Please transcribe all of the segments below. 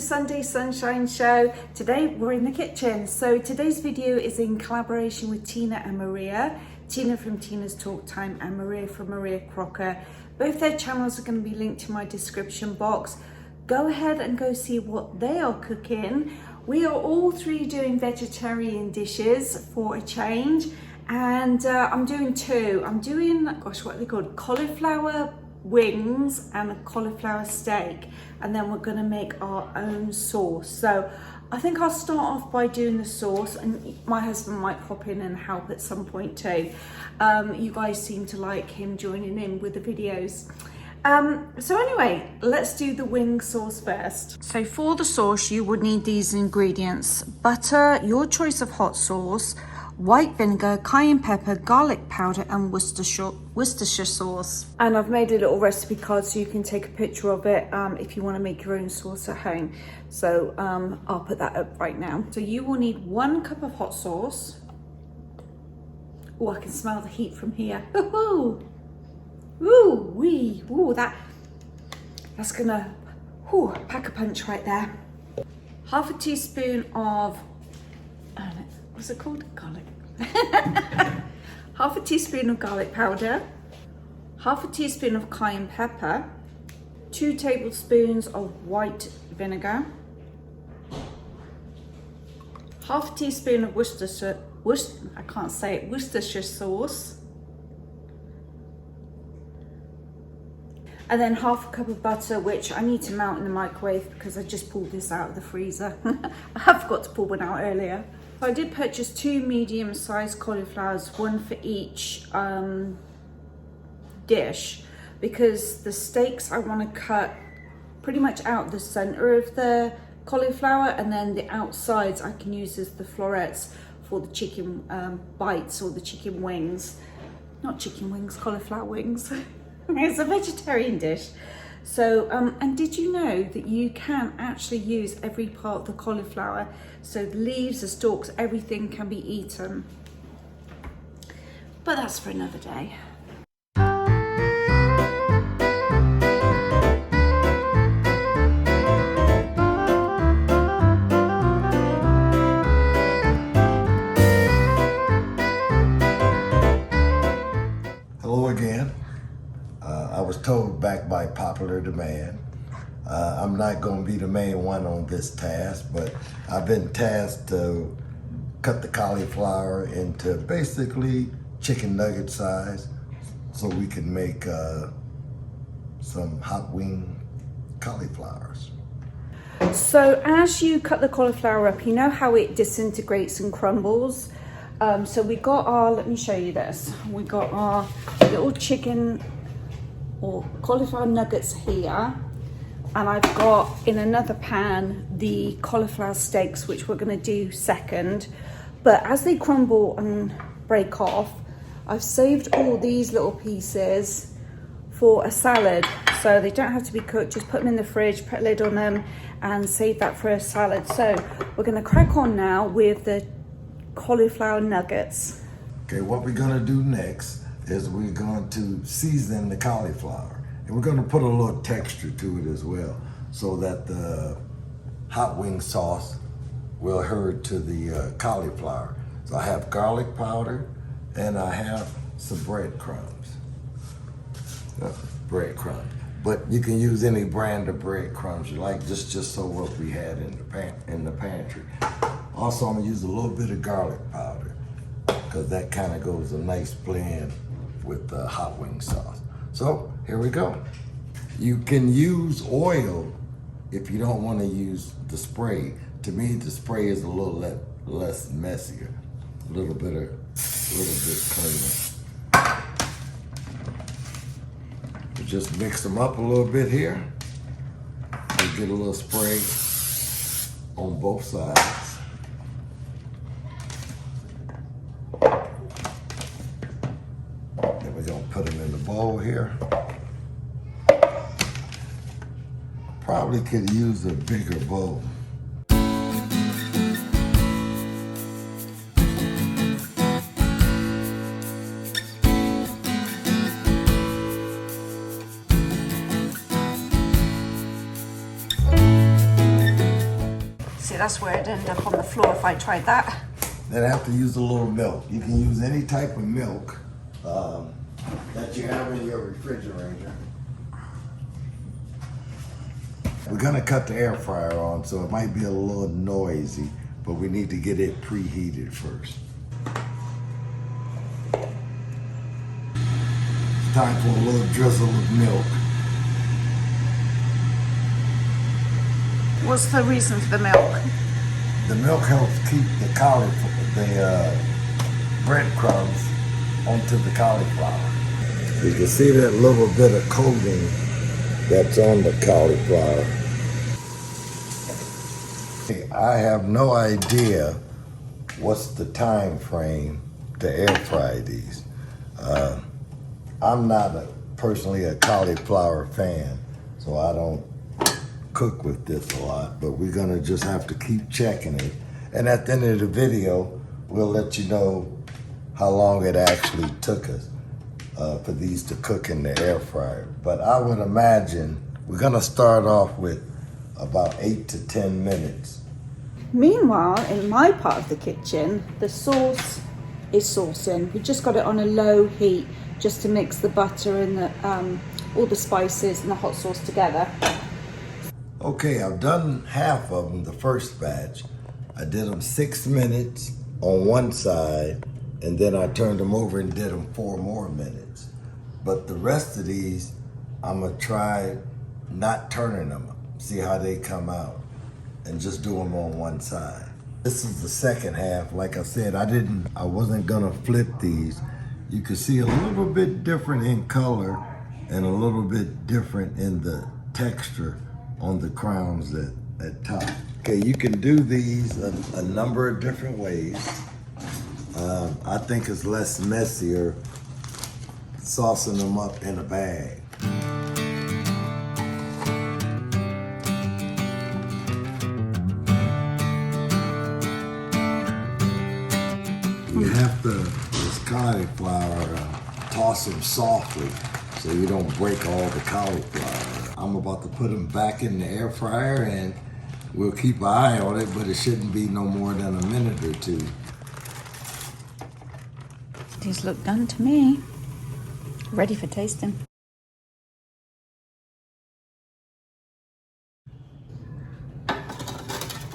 Sunday Sunshine Show. Today we're in the kitchen. So today's video is in collaboration with Tina and Maree. Tina from Tina's Talk Time and Maree from Maree Crocker. Both their channels are going to be linked in my description box. Go ahead and go see what they are cooking. We are all three doing vegetarian dishes for a change, and I'm doing two. I'm doing, gosh, what are they called? Cauliflower wings and a cauliflower steak, and then we're going to make our own sauce. So I think I'll start off by doing the sauce, and my husband might pop in and help at some point too. You guys seem to like him joining in with the videos. So anyway, let's do the wing sauce first. So for the sauce, you would need these ingredients: butter, your choice of hot sauce, white vinegar, cayenne pepper, garlic powder, and Worcestershire sauce. And I've made a little recipe card so you can take a picture of it if you want to make your own sauce at home. So I'll put that up right now. So you will need 1 cup of hot sauce. Oh, I can smell the heat from here. Ooh, ooh, wee, ooh, that's gonna pack a punch right there. Half a teaspoon of, what's it called? Garlic. Half a teaspoon of garlic powder, half a teaspoon of cayenne pepper, 2 tablespoons of white vinegar, half a teaspoon of Worcestershire sauce, and then half a cup of butter, which I need to melt in the microwave because I just pulled this out of the freezer. I forgot to pull one out earlier. So I did purchase 2 medium-sized cauliflowers, 1 for each dish, because the steaks I want to cut pretty much out the center of the cauliflower, and then the outsides I can use as the florets for the chicken bites or the chicken wings. Not chicken wings, cauliflower wings. It's a vegetarian dish. So, and did you know that you can actually use every part of the cauliflower? So the leaves, the stalks, everything can be eaten. But that's for another day. Hello again. I was told back by popular demand, I'm not going to be the main one on this task, but I've been tasked to cut the cauliflower into basically chicken nugget size so we can make some hot wing cauliflowers. So as you cut the cauliflower up, you know how it disintegrates and crumbles? So we got our, let me show you this. We got our little chicken or cauliflower nuggets here, and I've got in another pan the cauliflower steaks, which we're going to do second. But as they crumble and break off, I've saved all these little pieces for a salad, so they don't have to be cooked. Just put them in the fridge, put a lid on them, and save that for a salad. So we're going to crack on now with the cauliflower nuggets. Okay, what we're going to do next is we're going to season the cauliflower, and we're going to put a little texture to it as well, so that the hot wing sauce will adhere to the cauliflower. So I have garlic powder, and I have some breadcrumbs. But you can use any brand of breadcrumbs you like, just so what we had in the pantry. Also, I'm gonna use a little bit of garlic powder, because that kind of goes a nice blend with the hot wing sauce. So here we go. You can use oil if you don't want to use the spray. To me, the spray is a little less messier, a little bit cleaner. You just mix them up a little bit here. You get a little spray on both sides. Then we're gonna put them in the bowl here. Probably could use a bigger bowl. that's where it'd end up on the floor if I tried that. Then I have to use a little milk. You can use any type of milk that you have in your refrigerator. We're gonna cut the air fryer on, so it might be a little noisy, but we need to get it preheated first. It's time for a little drizzle of milk. What's the reason for the milk? The milk helps keep the breadcrumbs onto the cauliflower. You can see that little bit of coating that's on the cauliflower. I have no idea what's the time frame to air fry these. I'm not personally a cauliflower fan, so I don't cook with this a lot, but we're gonna just have to keep checking it. And at the end of the video, we'll let you know how long it actually took us for these to cook in the air fryer. But I would imagine we're gonna start off with about 8 to 10 minutes. Meanwhile, in my part of the kitchen, the sauce is saucing. We just got it on a low heat just to mix the butter and the, all the spices and the hot sauce together. Okay, I've done half of them, the first batch. I did them 6 minutes on one side, and then I turned them over and did them 4 more minutes. But the rest of these, I'm gonna try not turning them, see how they come out, and just do them on one side. This is the second half. Like I said, I wasn't gonna flip these. You can see a little bit different in color and a little bit different in the texture on the crowns at top. Okay, you can do these a number of different ways. I think it's less messier saucing them up in a bag. You have to, this cauliflower, toss them softly so you don't break all the cauliflower. I'm about to put them back in the air fryer and we'll keep an eye on it, but it shouldn't be no more than a minute or 2. These look done to me. Ready for tasting.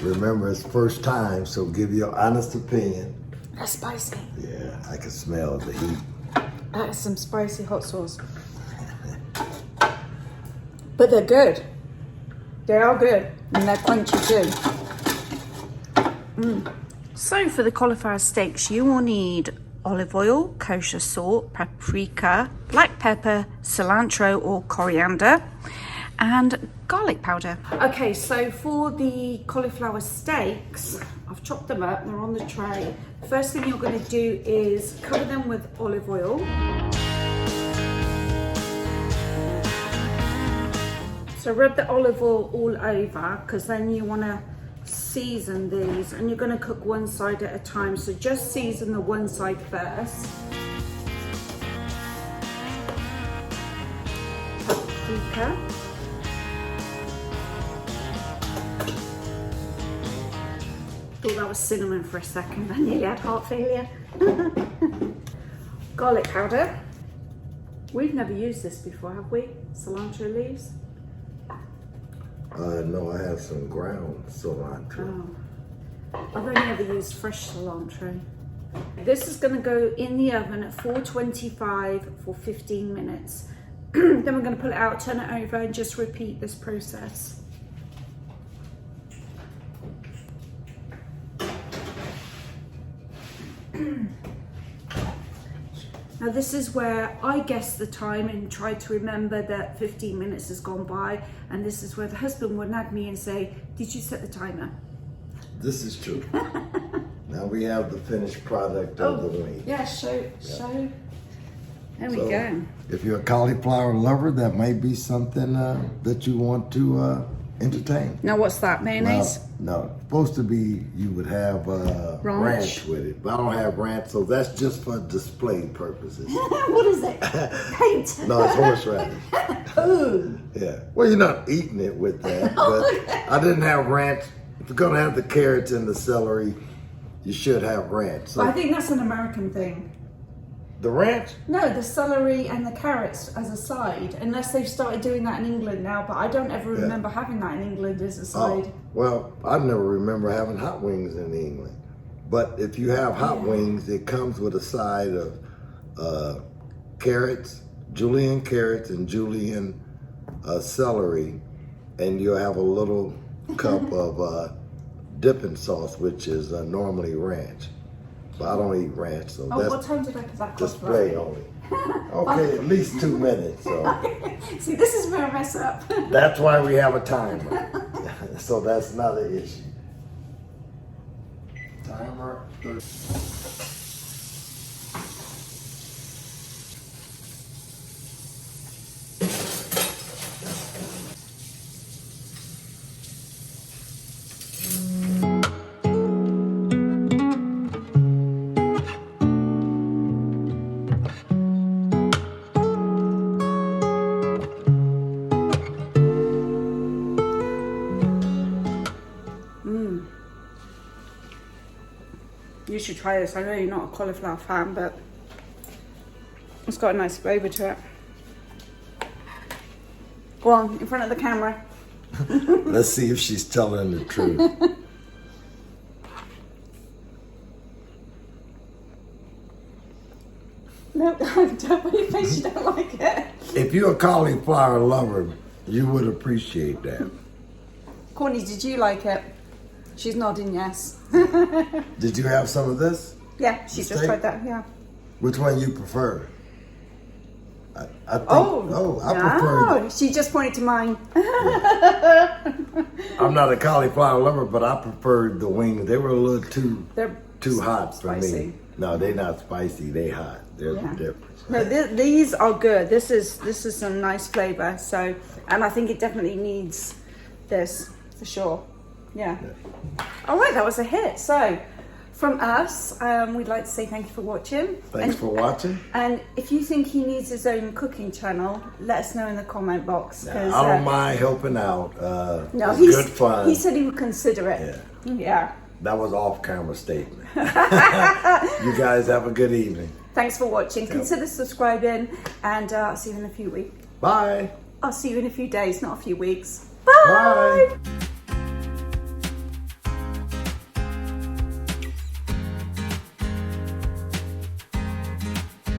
Remember, it's first time, so give your honest opinion. That's spicy. Yeah, I can smell the heat. That is some spicy hot sauce. But they're good. They are good, and they're crunchy too. So for the cauliflower steaks, you will need olive oil, kosher salt, paprika, black pepper, cilantro or coriander, and garlic powder. Okay, so for the cauliflower steaks, I've chopped them up, they're on the tray. First thing you're going to do is cover them with olive oil. So rub the olive oil all over, because then you want to season these, and you're going to cook one side at a time, so just season the one side first. Paprika. Thought that was cinnamon for a second, I nearly had heart failure. Garlic powder. We've never used this before, have we? Cilantro leaves? No, I have some ground cilantro. Oh. I've only ever used fresh cilantro. This is going to go in the oven at 425 for 15 minutes. Then we're going to pull it out, turn it over, and just repeat this process. Now this is where I guess the time and try to remember that 15 minutes has gone by, and this is where the husband would nag me and say, did you set the timer? This is true. Now we have the finished product of the wing. Yeah, show. There we go. If you're a cauliflower lover, that might be something that you want to entertain. Now what's that, mayonnaise? No, supposed to be you would have ranch with it, but I don't have ranch, so that's just for display purposes. What is it? Paint? No, it's horseradish. Ooh. Yeah. Well, you're not eating it with that, but I didn't have ranch you're gonna have the carrots and the celery, you should have ranch. So But I think that's an American thing. the ranch? No, the celery and the carrots as a side, unless they've started doing that in England now, but I don't ever remember having that in England as a side. Well, I never remember having hot wings in England. But if you have hot wings, it comes with a side of carrots, julienne carrots and julienne celery, and you'll have a little cup of dipping sauce, which is normally ranch. But I don't eat ranch, so Oh, that's what time did I put that display only. Okay, at least 2 minutes. So See, this is where I mess up. that's why we have a timer. So that's not an issue. Timer. You should try this. I know you're not a cauliflower fan, but it's got a nice flavour to it. Go on, in front of the camera. Let's see if she's telling the truth. No, don't put your face, you don't like it. If you're a cauliflower lover, you would appreciate that. Courtney, did you like it? She's nodding yes. Did you have some of this? Yeah, she just tried that, yeah. Which one you prefer? I think, I prefer. No, she just pointed to mine. I'm not a cauliflower lover, but I preferred the wings. They were a little They're too hot for spicy. me. No, they're not spicy. They hot. There's a difference. No, these are good. This is some nice flavour. So, and I think it definitely needs this for sure. Yeah. All right, that was a hit. So, from us, we'd like to say thank you for watching. Thanks for watching. And if you think he needs his own cooking channel, let us know in the comment box. I don't mind helping out. No, it's good fun. He said he would consider it. Yeah. That was off-camera statement. You guys have a good evening. Thanks for watching. Consider subscribing, and I'll see you in a few weeks. Bye. I'll see you in a few days, not a few weeks. Bye. Bye.